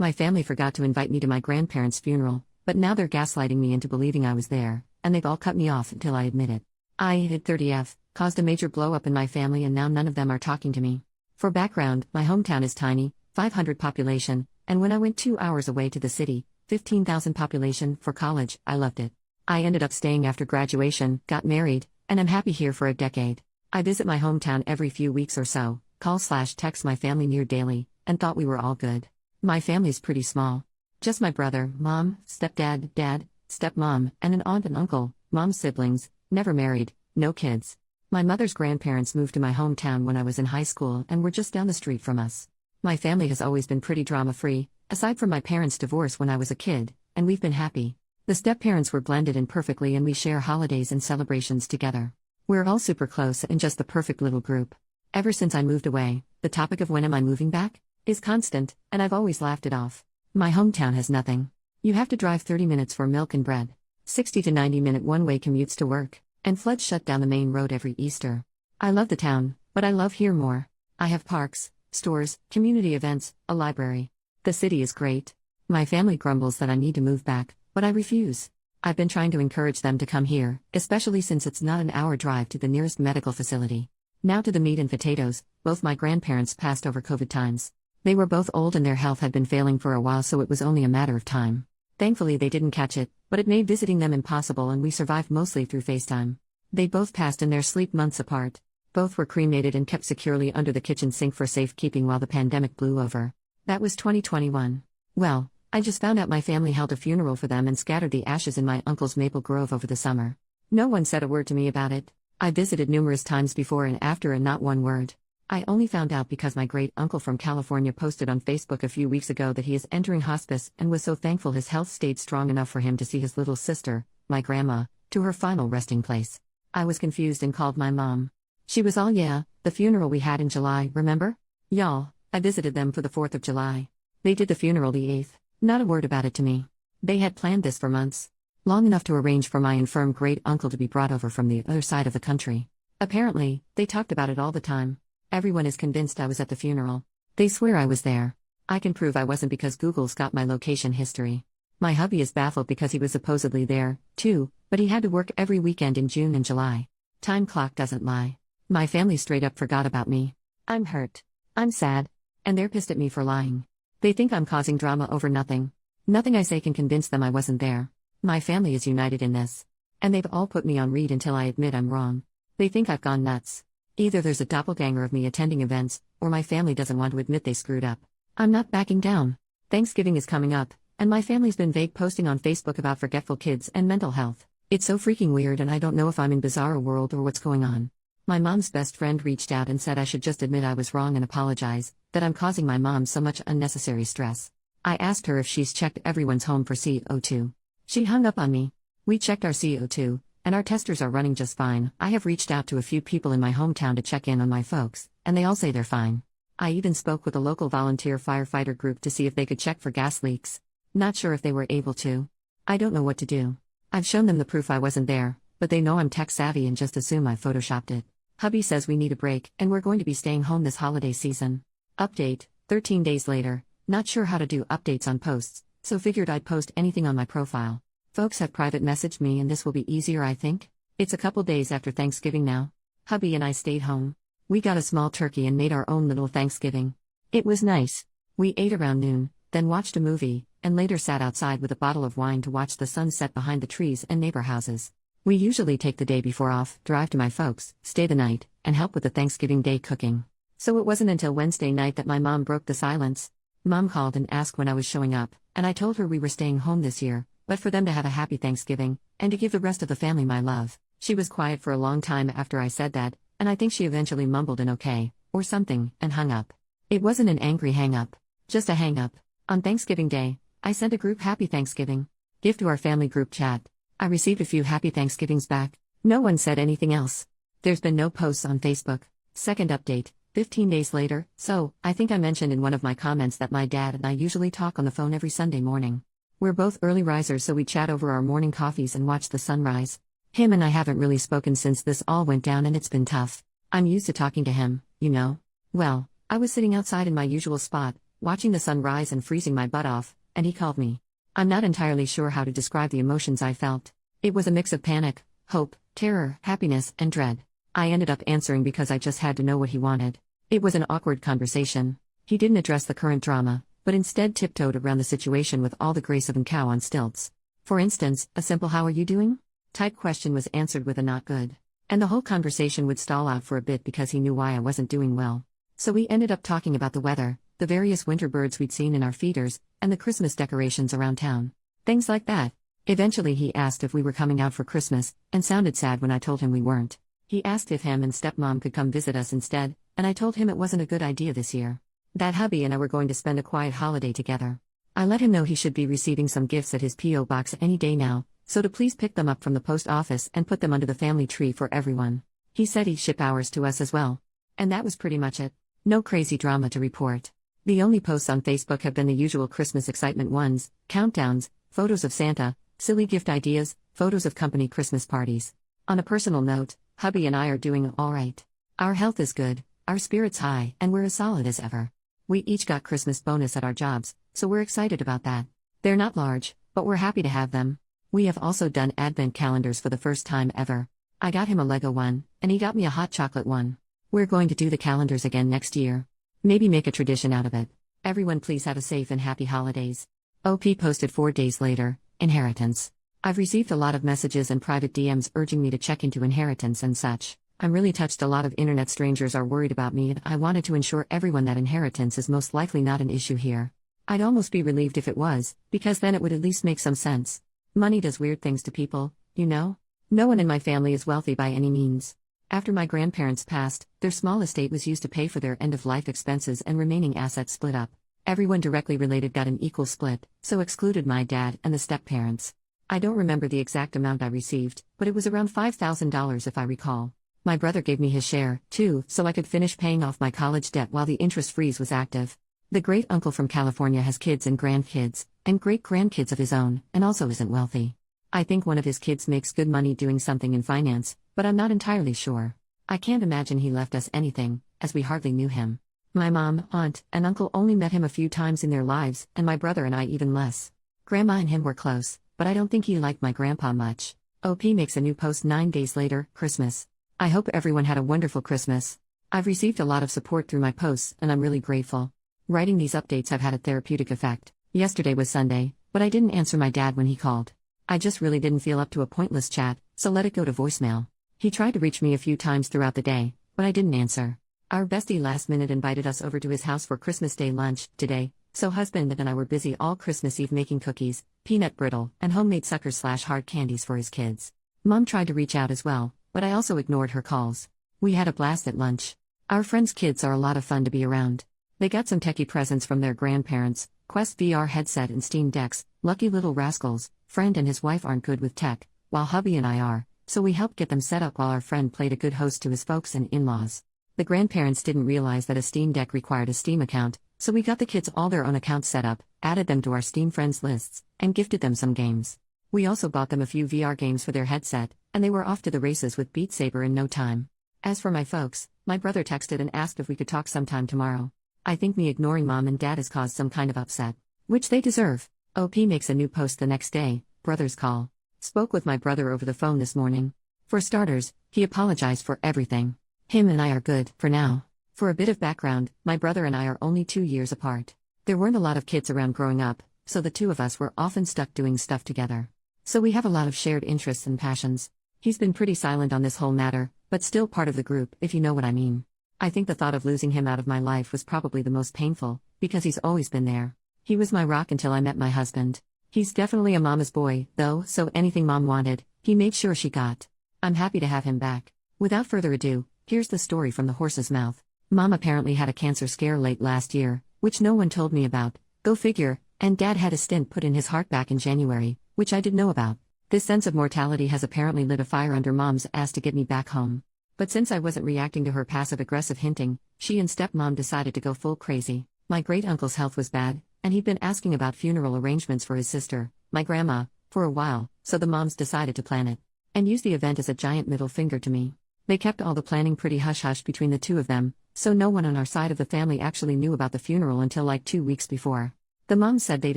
My family forgot to invite me to my grandparents' funeral, but now they're gaslighting me into believing I was there, and they've all cut me off until I admit it. I hit 30F, caused a major blow up in my family, and now none of them are talking to me. For background, my hometown is tiny, 500 population, and when I went 2 hours away to the city, 15,000 population, for college, I loved it. I ended up staying after graduation, got married, and I'm happy here for a decade. I visit my hometown every few weeks or so, call/text my family near daily, and thought we were all good. My family's pretty small. Just my brother, mom, stepdad, dad, stepmom, and an aunt and uncle, mom's siblings, never married, no kids. My mother's grandparents moved to my hometown when I was in high school and were just down the street from us. My family has always been pretty drama-free, aside from my parents' divorce when I was a kid, and we've been happy. The step-parents were blended in perfectly and we share holidays and celebrations together. We're all super close and just the perfect little group. Ever since I moved away, the topic of when am I moving back is constant, and I've always laughed it off. My hometown has nothing. You have to drive 30 minutes for milk and bread, 60 to 90-minute one-way commutes to work, and floods shut down the main road every Easter. I love the town, but I love here more. I have parks, stores, community events, a library. The city is great. My family grumbles that I need to move back, but I refuse. I've been trying to encourage them to come here, especially since it's not an hour drive to the nearest medical facility. Now to the meat and potatoes. Both my grandparents passed over COVID times. They were both old and their health had been failing for a while, so it was only a matter of time. Thankfully they didn't catch it, but it made visiting them impossible and we survived mostly through FaceTime. They both passed in their sleep months apart. Both were cremated and kept securely under the kitchen sink for safekeeping while the pandemic blew over. That was 2021. Well, I just found out my family held a funeral for them and scattered the ashes in my uncle's maple grove over the summer. No one said a word to me about it. I visited numerous times before and after and not one word. I only found out because my great-uncle from California posted on Facebook a few weeks ago that he is entering hospice and was so thankful his health stayed strong enough for him to see his little sister, my grandma, to her final resting place. I was confused and called my mom. She was all, "Yeah, the funeral we had in July, remember? Y'all, I visited them for the 4th of July. They did the funeral the 8th, not a word about it to me. They had planned this for months. Long enough to arrange for my infirm great-uncle to be brought over from the other side of the country. Apparently, they talked about it all the time. Everyone is convinced I was at the funeral. They swear I was there. I can prove I wasn't because Google's got my location history. My hubby is baffled because he was supposedly there, too, but he had to work every weekend in June and July. Time clock doesn't lie. My family straight up forgot about me. I'm hurt. I'm sad. And they're pissed at me for lying. They think I'm causing drama over nothing. Nothing I say can convince them I wasn't there. My family is united in this. And they've all put me on read until I admit I'm wrong. They think I've gone nuts. Either there's a doppelganger of me attending events, or my family doesn't want to admit they screwed up. I'm not backing down. Thanksgiving is coming up, and my family's been vague posting on Facebook about forgetful kids and mental health. It's so freaking weird and I don't know if I'm in bizarro world or what's going on. My mom's best friend reached out and said I should just admit I was wrong and apologize, that I'm causing my mom so much unnecessary stress. I asked her if she's checked everyone's home for CO2. She hung up on me. We checked our CO2, and our testers are running just fine. I have reached out to a few people in my hometown to check in on my folks, and they all say they're fine. I even spoke with a local volunteer firefighter group to see if they could check for gas leaks. Not sure if they were able to. I don't know what to do. I've shown them the proof I wasn't there, but they know I'm tech savvy and just assume I photoshopped it. Hubby says we need a break, and we're going to be staying home this holiday season. Update, 13 days later. Not sure how to do updates on posts, so figured I'd post anything on my profile. Folks have private messaged me and this will be easier, I think. It's a couple days after Thanksgiving now. Hubby and I stayed home. We got a small turkey and made our own little Thanksgiving. It was nice. We ate around noon, then watched a movie, and later sat outside with a bottle of wine to watch the sun set behind the trees and neighbor houses. We usually take the day before off, drive to my folks, stay the night, and help with the Thanksgiving Day cooking. So it wasn't until Wednesday night that my mom broke the silence. Mom called and asked when I was showing up, and I told her we were staying home this year, but for them to have a happy Thanksgiving, and to give the rest of the family my love. She was quiet for a long time after I said that, and I think she eventually mumbled an okay, or something, and hung up. It wasn't an angry hang-up, just a hang-up. On Thanksgiving Day, I sent a group Happy Thanksgiving gift to our family group chat. I received a few Happy Thanksgivings back. No one said anything else. There's been no posts on Facebook. Second update, 15 days later. So, I think I mentioned in one of my comments that my dad and I usually talk on the phone every Sunday morning. We're both early risers, so we chat over our morning coffees and watch the sunrise. Him and I haven't really spoken since this all went down and it's been tough. I'm used to talking to him, you know. Well, I was sitting outside in my usual spot, watching the sun rise and freezing my butt off, and he called me. I'm not entirely sure how to describe the emotions I felt. It was a mix of panic, hope, terror, happiness, and dread. I ended up answering because I just had to know what he wanted. It was an awkward conversation. He didn't address the current drama, but instead tiptoed around the situation with all the grace of a cow on stilts. For instance, a simple "how are you doing?" type question was answered with a "not good." And the whole conversation would stall out for a bit because he knew why I wasn't doing well. So we ended up talking about the weather, the various winter birds we'd seen in our feeders, and the Christmas decorations around town. Things like that. Eventually he asked if we were coming out for Christmas, and sounded sad when I told him we weren't. He asked if him and stepmom could come visit us instead, and I told him it wasn't a good idea this year. That hubby and I were going to spend a quiet holiday together. I let him know he should be receiving some gifts at his P.O. box any day now, so to please pick them up from the post office and put them under the family tree for everyone. He said he'd ship ours to us as well. And that was pretty much it. No crazy drama to report. The only posts on Facebook have been the usual Christmas excitement ones, countdowns, photos of Santa, silly gift ideas, photos of company Christmas parties. On a personal note, hubby and I are doing all right. Our health is good, our spirits high, and we're as solid as ever. We each got Christmas bonus at our jobs, so we're excited about that. They're not large, but we're happy to have them. We have also done advent calendars for the first time ever. I got him a Lego one, and he got me a hot chocolate one. We're going to do the calendars again next year. Maybe make a tradition out of it. Everyone please have a safe and happy holidays. OP posted 4 days later, inheritance. I've received a lot of messages and private DMs urging me to check into inheritance and such. I'm really touched. A lot of internet strangers are worried about me, and I wanted to ensure everyone that inheritance is most likely not an issue here. I'd almost be relieved if it was, because then it would at least make some sense. Money does weird things to people, you know? No one in my family is wealthy by any means. After my grandparents passed, their small estate was used to pay for their end-of-life expenses and remaining assets split up. Everyone directly related got an equal split, so excluded my dad and the step-parents. I don't remember the exact amount I received, but it was around $5,000 if I recall. My brother gave me his share, too, so I could finish paying off my college debt while the interest freeze was active. The great-uncle from California has kids and grandkids, and great-grandkids of his own, and also isn't wealthy. I think one of his kids makes good money doing something in finance, but I'm not entirely sure. I can't imagine he left us anything, as we hardly knew him. My mom, aunt, and uncle only met him a few times in their lives, and my brother and I even less. Grandma and him were close, but I don't think he liked my grandpa much. OP makes a new post 9 days later, Christmas. I hope everyone had a wonderful Christmas. I've received a lot of support through my posts, and I'm really grateful. Writing these updates have had a therapeutic effect. Yesterday was Sunday, but I didn't answer my dad when he called. I just really didn't feel up to a pointless chat, so let it go to voicemail. He tried to reach me a few times throughout the day, but I didn't answer. Our bestie last minute invited us over to his house for Christmas Day lunch today, so husband and I were busy all Christmas Eve making cookies, peanut brittle, and homemade suckers/hard candies for his kids. Mom tried to reach out as well, but I also ignored her calls. We had a blast at lunch. Our friends' kids are a lot of fun to be around. They got some techie presents from their grandparents, Quest VR headset and Steam decks. Lucky little rascals. Friend and his wife aren't good with tech, while hubby and I are, so we helped get them set up while our friend played a good host to his folks and in-laws. The grandparents didn't realize that a Steam Deck required a Steam account, so we got the kids all their own accounts set up, added them to our Steam friends lists, and gifted them some games. We also bought them a few VR games for their headset, and they were off to the races with Beat Saber in no time. As for my folks, my brother texted and asked if we could talk sometime tomorrow. I think me ignoring mom and dad has caused some kind of upset, which they deserve. OP makes a new post the next day, brother's call. Spoke with my brother over the phone this morning. For starters, he apologized for everything. Him and I are good, for now. For a bit of background, my brother and I are only 2 years apart. There weren't a lot of kids around growing up, so the two of us were often stuck doing stuff together. So we have a lot of shared interests and passions. He's been pretty silent on this whole matter, but still part of the group, if you know what I mean. I think the thought of losing him out of my life was probably the most painful, because he's always been there. He was my rock until I met my husband. He's definitely a mama's boy, though, so anything mom wanted, he made sure she got. I'm happy to have him back. Without further ado, here's the story from the horse's mouth. Mom apparently had a cancer scare late last year, which no one told me about, go figure, and dad had a stent put in his heart back in January, which I didn't know about. This sense of mortality has apparently lit a fire under mom's ass to get me back home. But since I wasn't reacting to her passive-aggressive hinting, she and stepmom decided to go full crazy. My great-uncle's health was bad, and he'd been asking about funeral arrangements for his sister, my grandma, for a while, so the moms decided to plan it. And use the event as a giant middle finger to me. They kept all the planning pretty hush-hush between the two of them, so no one on our side of the family actually knew about the funeral until like 2 weeks before. The moms said they'd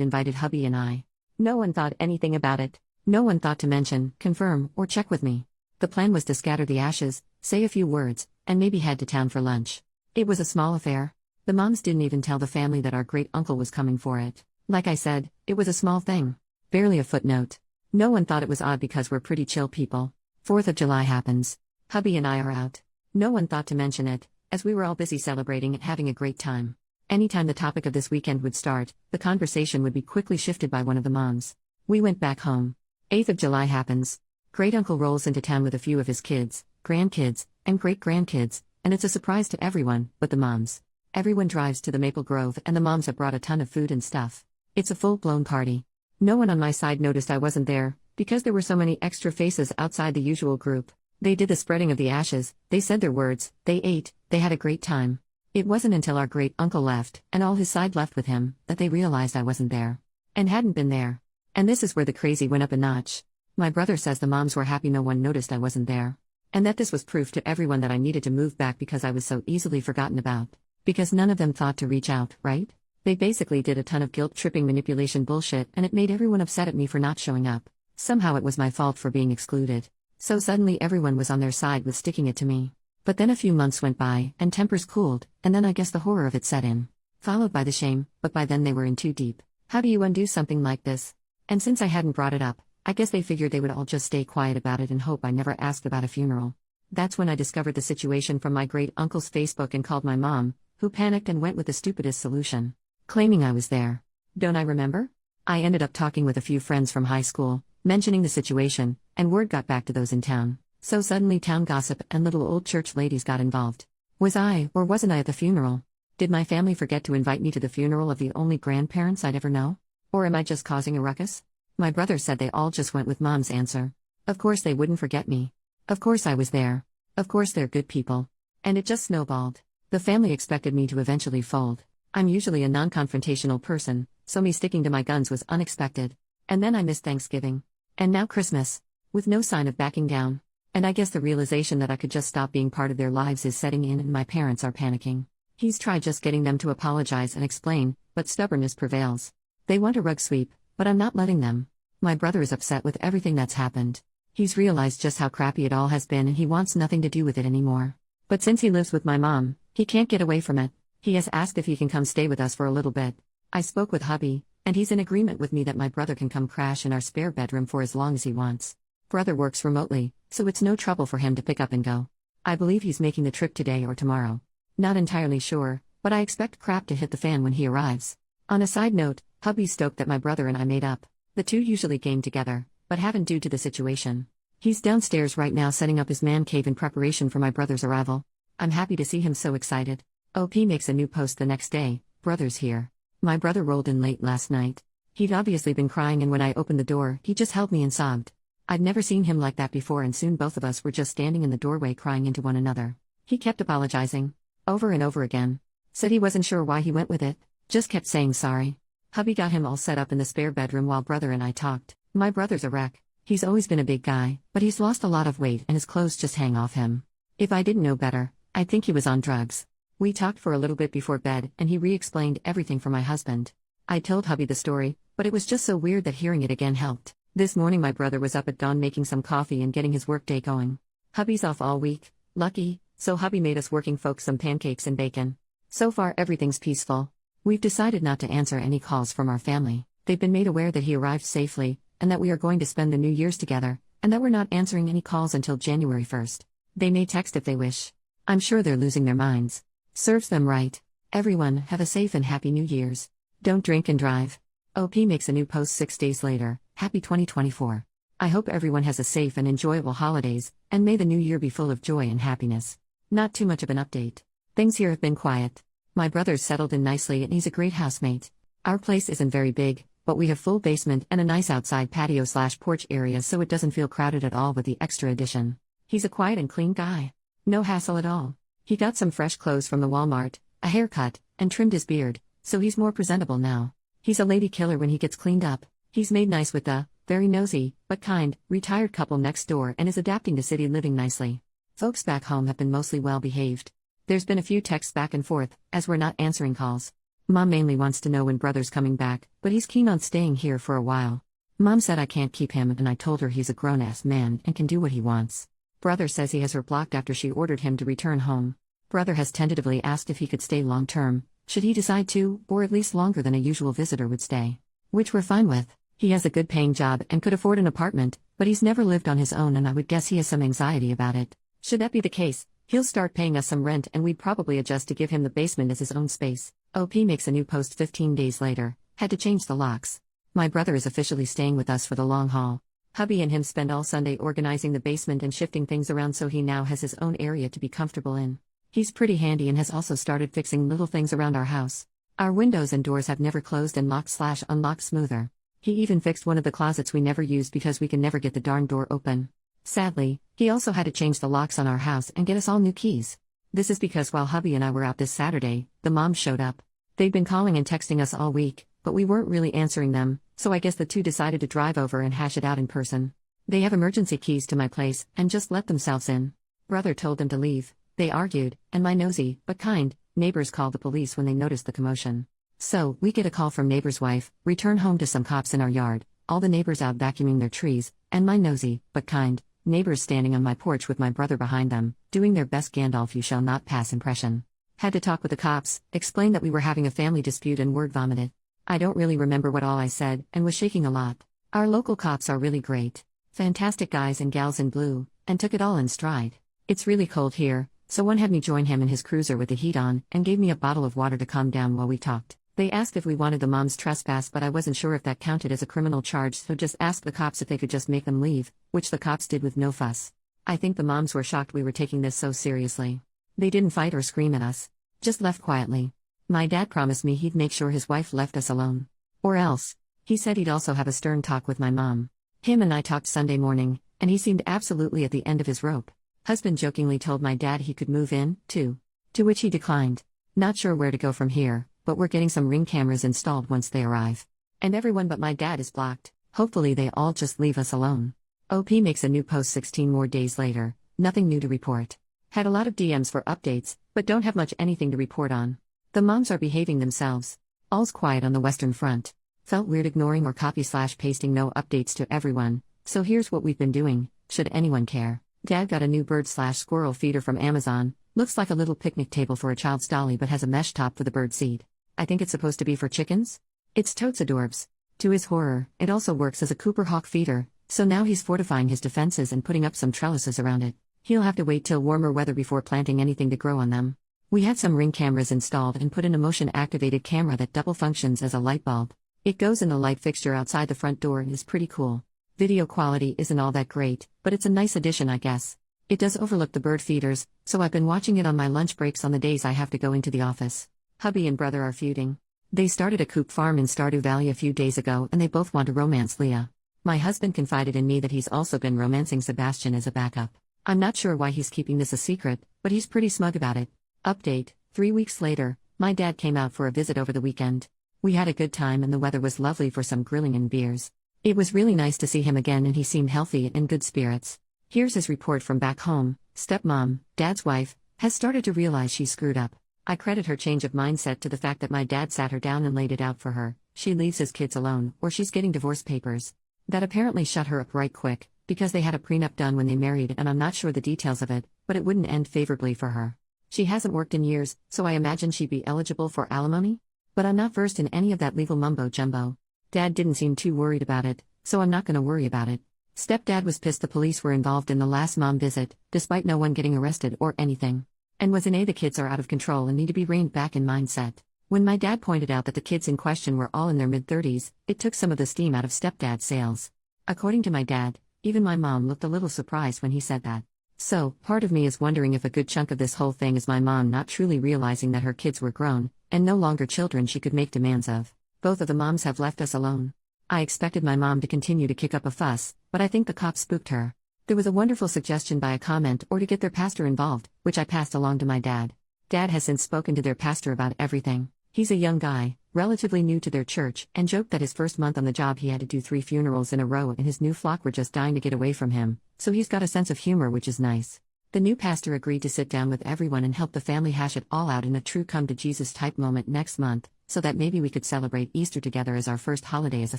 invited hubby and I. No one thought anything about it. No one thought to mention, confirm, or check with me. The plan was to scatter the ashes, say a few words, and maybe head to town for lunch. It was a small affair. The moms didn't even tell the family that our great-uncle was coming for it. Like I said, it was a small thing. Barely a footnote. No one thought it was odd because we're pretty chill people. 4th of July happens. Hubby and I are out. No one thought to mention it, as we were all busy celebrating and having a great time. Anytime the topic of this weekend would start, the conversation would be quickly shifted by one of the moms. We went back home. 8th of July happens. Great-uncle rolls into town with a few of his kids, grandkids, and great-grandkids, and it's a surprise to everyone, but the moms. Everyone drives to the Maple Grove and the moms have brought a ton of food and stuff. It's a full-blown party. No one on my side noticed I wasn't there, because there were so many extra faces outside the usual group. They did the spreading of the ashes, they said their words, they ate, they had a great time. It wasn't until our great-uncle left, and all his side left with him, that they realized I wasn't there. And hadn't been there. And this is where the crazy went up a notch. My brother says the moms were happy no one noticed I wasn't there. And that this was proof to everyone that I needed to move back because I was so easily forgotten about. Because none of them thought to reach out, right? They basically did a ton of guilt-tripping manipulation bullshit and it made everyone upset at me for not showing up. Somehow it was my fault for being excluded. So suddenly everyone was on their side with sticking it to me. But then a few months went by, and tempers cooled, and then I guess the horror of it set in. Followed by the shame, but by then they were in too deep. How do you undo something like this? And since I hadn't brought it up, I guess they figured they would all just stay quiet about it and hope I never asked about a funeral. That's when I discovered the situation from my great-uncle's Facebook and called my mom, who panicked and went with the stupidest solution. Claiming I was there. Don't I remember? I ended up talking with a few friends from high school, mentioning the situation, and word got back to those in town. So suddenly town gossip and little old church ladies got involved. Was I, or wasn't I at the funeral? Did my family forget to invite me to the funeral of the only grandparents I'd ever know? Or am I just causing a ruckus? My brother said they all just went with mom's answer. Of course they wouldn't forget me. Of course I was there. Of course they're good people. And it just snowballed. The family expected me to eventually fold. I'm usually a non-confrontational person, so me sticking to my guns was unexpected. And then I missed Thanksgiving. And now Christmas. With no sign of backing down. And I guess the realization that I could just stop being part of their lives is setting in and my parents are panicking. He's tried just getting them to apologize and explain, but stubbornness prevails. They want a rug sweep, but I'm not letting them. My brother is upset with everything that's happened. He's realized just how crappy it all has been and he wants nothing to do with it anymore. But since he lives with my mom, he can't get away from it. He has asked if he can come stay with us for a little bit. I spoke with hubby, and he's in agreement with me that my brother can come crash in our spare bedroom for as long as he wants. Brother works remotely, so it's no trouble for him to pick up and go. I believe he's making the trip today or tomorrow. Not entirely sure, but I expect crap to hit the fan when he arrives. On a side note, hubby's stoked that my brother and I made up. The two usually game together, but haven't due to the situation. He's downstairs right now setting up his man cave in preparation for my brother's arrival. I'm happy to see him so excited. OP makes a new post the next day, brother's here. My brother rolled in late last night. He'd obviously been crying and when I opened the door, he just held me and sobbed. I'd never seen him like that before and soon both of us were just standing in the doorway crying into one another. He kept apologizing. Over and over again. Said he wasn't sure why he went with it. Just kept saying sorry. Hubby got him all set up in the spare bedroom while brother and I talked. My brother's a wreck. He's always been a big guy, but he's lost a lot of weight and his clothes just hang off him. If I didn't know better, I'd think he was on drugs. We talked for a little bit before bed and he re-explained everything for my husband. I told hubby the story, but it was just so weird that hearing it again helped. This morning my brother was up at dawn making some coffee and getting his workday going. Hubby's off all week, lucky, so hubby made us working folks some pancakes and bacon. So far everything's peaceful. We've decided not to answer any calls from our family. They've been made aware that he arrived safely, and that we are going to spend the New Year's together, and that we're not answering any calls until January 1st. They may text if they wish. I'm sure they're losing their minds. Serves them right. Everyone, have a safe and happy New Year's. Don't drink and drive. OP makes a new post 6 days later. Happy 2024. I hope everyone has a safe and enjoyable holidays, and may the new year be full of joy and happiness. Not too much of an update. Things here have been quiet. My brother's settled in nicely and he's a great housemate. Our place isn't very big, but we have full basement and a nice outside patio/porch area so it doesn't feel crowded at all with the extra addition. He's a quiet and clean guy. No hassle at all. He got some fresh clothes from the Walmart, a haircut, and trimmed his beard, so he's more presentable now. He's a lady killer when he gets cleaned up. He's made nice with the, very nosy, but kind, retired couple next door and is adapting to city living nicely. Folks back home have been mostly well behaved. There's been a few texts back and forth, as we're not answering calls. Mom mainly wants to know when brother's coming back, but he's keen on staying here for a while. Mom said I can't keep him, and I told her he's a grown-ass man and can do what he wants. Brother says he has her blocked after she ordered him to return home. Brother has tentatively asked if he could stay long-term, should he decide to, or at least longer than a usual visitor would stay. Which we're fine with. He has a good-paying job and could afford an apartment, but he's never lived on his own, and I would guess he has some anxiety about it. Should that be the case, he'll start paying us some rent, and we'd probably adjust to give him the basement as his own space. OP makes a new post 15 days later. Had to change the locks. My brother is officially staying with us for the long haul. Hubby and him spend all Sunday organizing the basement and shifting things around, so he now has his own area to be comfortable in. He's pretty handy and has also started fixing little things around our house. Our windows and doors have never closed and locked/unlocked smoother. He even fixed one of the closets we never used because we can never get the darn door open. Sadly, he also had to change the locks on our house and get us all new keys. This is because while hubby and I were out this Saturday, the moms showed up. They'd been calling and texting us all week, but we weren't really answering them, so I guess the two decided to drive over and hash it out in person. They have emergency keys to my place and just let themselves in. Brother told them to leave. They argued, and my nosy, but kind, neighbors called the police when they noticed the commotion. So, we get a call from neighbor's wife, return home to some cops in our yard, all the neighbors out vacuuming their trees, and my nosy, but kind, neighbors standing on my porch with my brother behind them, doing their best Gandalf you shall not pass impression. Had to talk with the cops, explain that we were having a family dispute, and word vomited. I don't really remember what all I said, and was shaking a lot. Our local cops are really great. Fantastic guys and gals in blue, and took it all in stride. It's really cold here, so one had me join him in his cruiser with the heat on, and gave me a bottle of water to calm down while we talked. They asked if we wanted the moms trespass, but I wasn't sure if that counted as a criminal charge, so just asked the cops if they could just make them leave, which the cops did with no fuss. I think the moms were shocked we were taking this so seriously. They didn't fight or scream at us. Just left quietly. My dad promised me he'd make sure his wife left us alone. Or else. He said he'd also have a stern talk with my mom. Him and I talked Sunday morning, and he seemed absolutely at the end of his rope. Husband jokingly told my dad he could move in, too. To which he declined. Not sure where to go from here, but we're getting some Ring cameras installed once they arrive. And everyone but my dad is blocked. Hopefully they all just leave us alone. OP makes a new post 16 more days later. Nothing new to report. Had a lot of DMs for updates, but don't have much anything to report on. The moms are behaving themselves. All's quiet on the Western Front. Felt weird ignoring or copy/pasting no updates to everyone, so here's what we've been doing, should anyone care. Dad got a new bird/squirrel feeder from Amazon. Looks like a little picnic table for a child's dolly but has a mesh top for the bird seed. I think it's supposed to be for chickens? It's totes adorbs. To his horror, it also works as a Cooper Hawk feeder, so now he's fortifying his defenses and putting up some trellises around it. He'll have to wait till warmer weather before planting anything to grow on them. We had some Ring cameras installed and put in a motion-activated camera that double functions as a light bulb. It goes in the light fixture outside the front door and is pretty cool. Video quality isn't all that great, but it's a nice addition, I guess. It does overlook the bird feeders, so I've been watching it on my lunch breaks on the days I have to go into the office. Hubby and brother are feuding. They started a coop farm in Stardew Valley a few days ago and they both want to romance Leah. My husband confided in me that he's also been romancing Sebastian as a backup. I'm not sure why he's keeping this a secret, but he's pretty smug about it. Update, 3 weeks later, my dad came out for a visit over the weekend. We had a good time and the weather was lovely for some grilling and beers. It was really nice to see him again and he seemed healthy and in good spirits. Here's his report from back home. Stepmom, dad's wife, has started to realize she screwed up. I credit her change of mindset to the fact that my dad sat her down and laid it out for her. She leaves his kids alone, or she's getting divorce papers. That apparently shut her up right quick, because they had a prenup done when they married and I'm not sure the details of it, but it wouldn't end favorably for her. She hasn't worked in years, so I imagine she'd be eligible for alimony? But I'm not versed in any of that legal mumbo-jumbo. Dad didn't seem too worried about it, so I'm not gonna worry about it. Stepdad was pissed the police were involved in the last mom visit, despite no one getting arrested or anything. And was the kids are out of control and need to be reined back in mindset. When my dad pointed out that the kids in question were all in their mid-30s, it took some of the steam out of stepdad's sails. According to my dad, even my mom looked a little surprised when he said that. So, part of me is wondering if a good chunk of this whole thing is my mom not truly realizing that her kids were grown, and no longer children she could make demands of. Both of the moms have left us alone. I expected my mom to continue to kick up a fuss, but I think the cops spooked her. There was a wonderful suggestion by a comment or to get their pastor involved, which I passed along to my dad. Dad has since spoken to their pastor about everything. He's a young guy, relatively new to their church, and joked that his first month on the job he had to do 3 funerals in a row and his new flock were just dying to get away from him, so he's got a sense of humor which is nice. The new pastor agreed to sit down with everyone and help the family hash it all out in a true come to Jesus type moment next month, so that maybe we could celebrate Easter together as our first holiday as a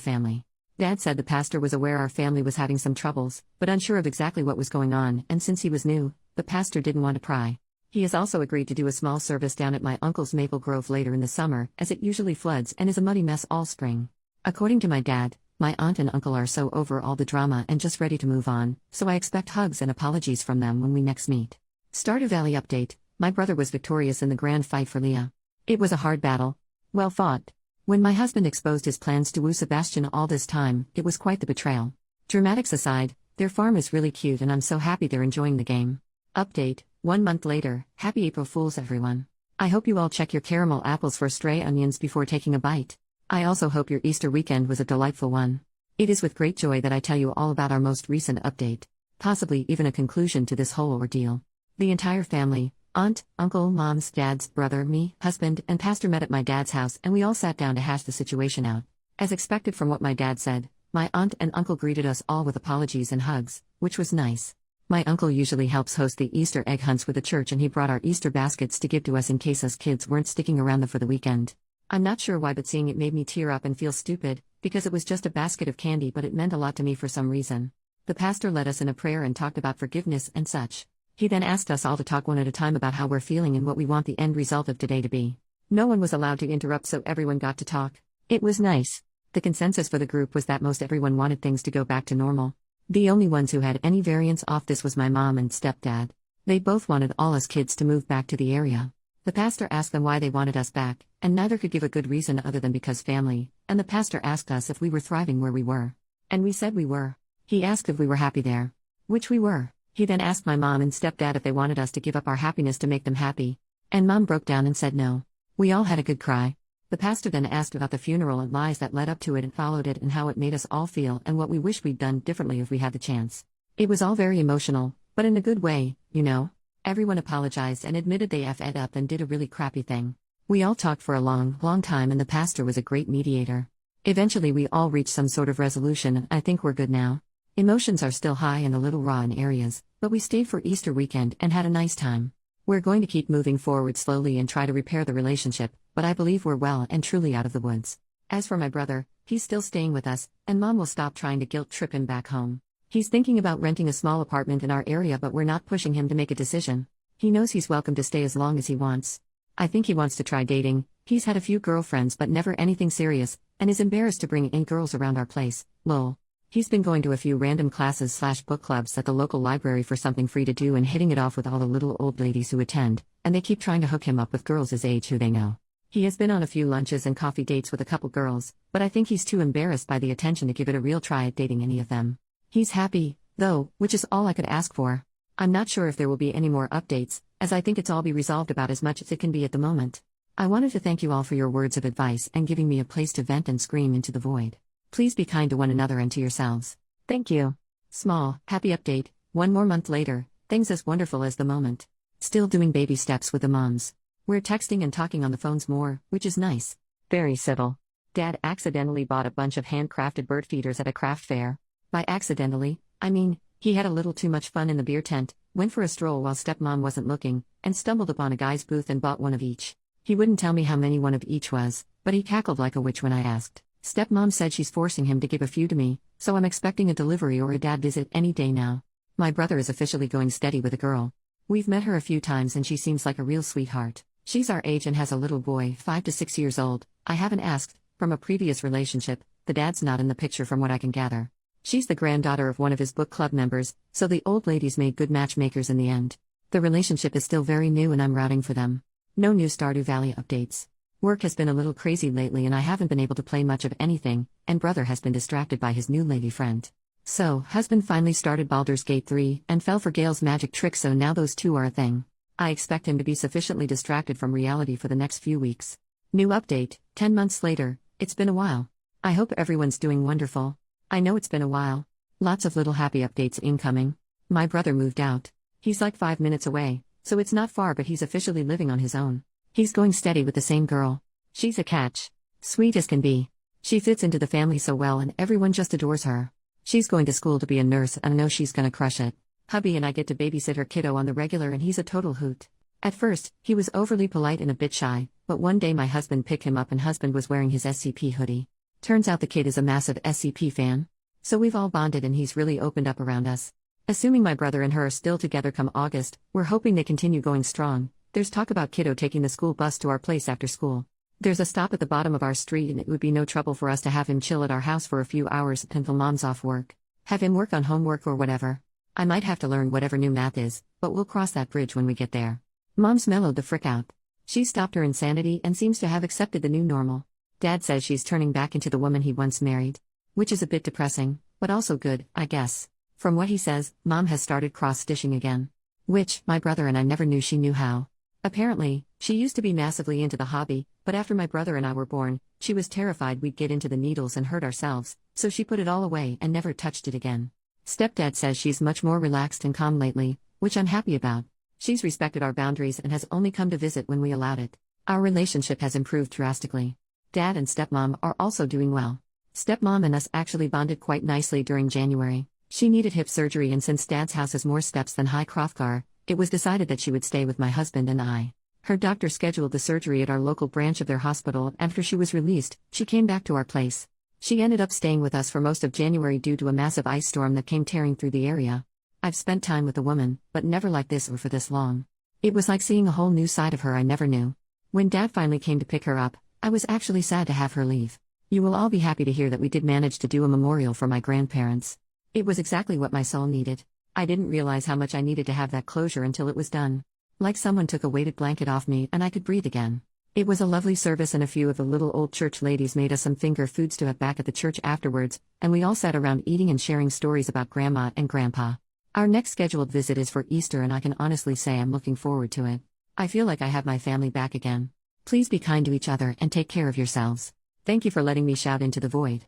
family. Dad said the pastor was aware our family was having some troubles, but unsure of exactly what was going on, and since he was new, the pastor didn't want to pry. He has also agreed to do a small service down at my uncle's Maple Grove later in the summer, as it usually floods and is a muddy mess all spring. According to my dad, my aunt and uncle are so over all the drama and just ready to move on, so I expect hugs and apologies from them when we next meet. Stardew Valley update: my brother was victorious in the grand fight for Leah. It was a hard battle. Well fought. When my husband exposed his plans to woo Sebastian all this time, it was quite the betrayal. Dramatics aside, their farm is really cute and I'm so happy they're enjoying the game. Update: 1 month later, happy April Fools everyone. I hope you all check your caramel apples for stray onions before taking a bite. I also hope your Easter weekend was a delightful one. It is with great joy that I tell you all about our most recent update, possibly even a conclusion to this whole ordeal. The entire family, aunt, uncle, mom's, dad's, brother, me, husband, and pastor met at my dad's house and we all sat down to hash the situation out. As expected from what my dad said, my aunt and uncle greeted us all with apologies and hugs, which was nice. My uncle usually helps host the Easter egg hunts with the church and he brought our Easter baskets to give to us in case us kids weren't sticking around for the weekend. I'm not sure why, but seeing it made me tear up and feel stupid, because it was just a basket of candy, but it meant a lot to me for some reason. The pastor led us in a prayer and talked about forgiveness and such. He then asked us all to talk one at a time about how we're feeling and what we want the end result of today to be. No one was allowed to interrupt, so everyone got to talk. It was nice. The consensus for the group was that most everyone wanted things to go back to normal. The only ones who had any variance off this was my mom and stepdad. They both wanted all us kids to move back to the area. The pastor asked them why they wanted us back, and neither could give a good reason other than because family, and the pastor asked us if we were thriving where we were. And we said we were. He asked if we were happy there. Which we were. He then asked my mom and stepdad if they wanted us to give up our happiness to make them happy. And mom broke down and said no. We all had a good cry. The pastor then asked about the funeral and lies that led up to it and followed it and how it made us all feel and what we wish we'd done differently if we had the chance. It was all very emotional, but in a good way, you know. Everyone apologized and admitted they effed up and did a really crappy thing. We all talked for a long time and the pastor was a great mediator. Eventually we all reached some sort of resolution and I think we're good now. Emotions are still high and a little raw in areas, but we stayed for Easter weekend and had a nice time. We're going to keep moving forward slowly and try to repair the relationship, but I believe we're well and truly out of the woods. As for my brother, he's still staying with us, and mom will stop trying to guilt trip him back home. He's thinking about renting a small apartment in our area, but we're not pushing him to make a decision. He knows he's welcome to stay as long as he wants. I think he wants to try dating. He's had a few girlfriends but never anything serious, and is embarrassed to bring in girls around our place, lol. He's been going to a few random classes/book clubs at the local library for something free to do and hitting it off with all the little old ladies who attend, and they keep trying to hook him up with girls his age who they know. He has been on a few lunches and coffee dates with a couple girls, but I think he's too embarrassed by the attention to give it a real try at dating any of them. He's happy, though, which is all I could ask for. I'm not sure if there will be any more updates, as I think it's all be resolved about as much as it can be at the moment. I wanted to thank you all for your words of advice and giving me a place to vent and scream into the void. Please be kind to one another and to yourselves. Thank you. Small, happy update: 1 more month later, things as wonderful as the moment. Still doing baby steps with the moms. We're texting and talking on the phones more, which is nice. Very civil. Dad accidentally bought a bunch of handcrafted bird feeders at a craft fair. By accidentally, I mean, he had a little too much fun in the beer tent, went for a stroll while stepmom wasn't looking, and stumbled upon a guy's booth and bought one of each. He wouldn't tell me how many one of each was, but he cackled like a witch when I asked. Stepmom said she's forcing him to give a few to me, so I'm expecting a delivery or a dad visit any day now. My brother is officially going steady with a girl. We've met her a few times and she seems like a real sweetheart. She's our age and has a little boy, 5 to 6 years old. I haven't asked, from a previous relationship, the dad's not in the picture from what I can gather. She's the granddaughter of one of his book club members, so the old ladies made good matchmakers in the end. The relationship is still very new and I'm rooting for them. No new Stardew Valley updates. Work has been a little crazy lately and I haven't been able to play much of anything, and brother has been distracted by his new lady friend. So, husband finally started Baldur's Gate 3 and fell for Gale's magic trick, so now those two are a thing. I expect him to be sufficiently distracted from reality for the next few weeks. New update: 10 months later, it's been a while. I hope everyone's doing wonderful. I know it's been a while. Lots of little happy updates incoming. My brother moved out. He's like 5 minutes away, so it's not far, but he's officially living on his own. He's going steady with the same girl. She's a catch. Sweet as can be. She fits into the family so well and everyone just adores her. She's going to school to be a nurse and I know she's gonna crush it. Hubby and I get to babysit her kiddo on the regular and he's a total hoot. At first, he was overly polite and a bit shy, but one day my husband picked him up and husband was wearing his SCP hoodie. Turns out the kid is a massive SCP fan. So we've all bonded and he's really opened up around us. Assuming my brother and her are still together come August, we're hoping they continue going strong. There's talk about kiddo taking the school bus to our place after school. There's a stop at the bottom of our street and it would be no trouble for us to have him chill at our house for a few hours until mom's off work. Have him work on homework or whatever. I might have to learn whatever new math is, but we'll cross that bridge when we get there. Mom's mellowed the frick out. She's stopped her insanity and seems to have accepted the new normal. Dad says she's turning back into the woman he once married. Which is a bit depressing, but also good, I guess. From what he says, Mom has started cross-stitching again. Which, my brother and I never knew she knew how. Apparently, she used to be massively into the hobby, but after my brother and I were born, she was terrified we'd get into the needles and hurt ourselves, so she put it all away and never touched it again. Stepdad says she's much more relaxed and calm lately, which I'm happy about. She's respected our boundaries and has only come to visit when we allowed it. Our relationship has improved drastically. Dad and stepmom are also doing well. Stepmom and us actually bonded quite nicely during January. She needed hip surgery and since Dad's house has more steps than High Hrothgar, it was decided that she would stay with my husband and I. Her doctor scheduled the surgery at our local branch of their hospital. After she was released, she came back to our place. She ended up staying with us for most of January due to a massive ice storm that came tearing through the area. I've spent time with a woman, but never like this or for this long. It was like seeing a whole new side of her I never knew. When Dad finally came to pick her up, I was actually sad to have her leave. You will all be happy to hear that we did manage to do a memorial for my grandparents. It was exactly what my soul needed. I didn't realize how much I needed to have that closure until it was done. Like someone took a weighted blanket off me and I could breathe again. It was a lovely service and a few of the little old church ladies made us some finger foods to have back at the church afterwards, and we all sat around eating and sharing stories about Grandma and Grandpa. Our next scheduled visit is for Easter and I can honestly say I'm looking forward to it. I feel like I have my family back again. Please be kind to each other and take care of yourselves. Thank you for letting me shout into the void.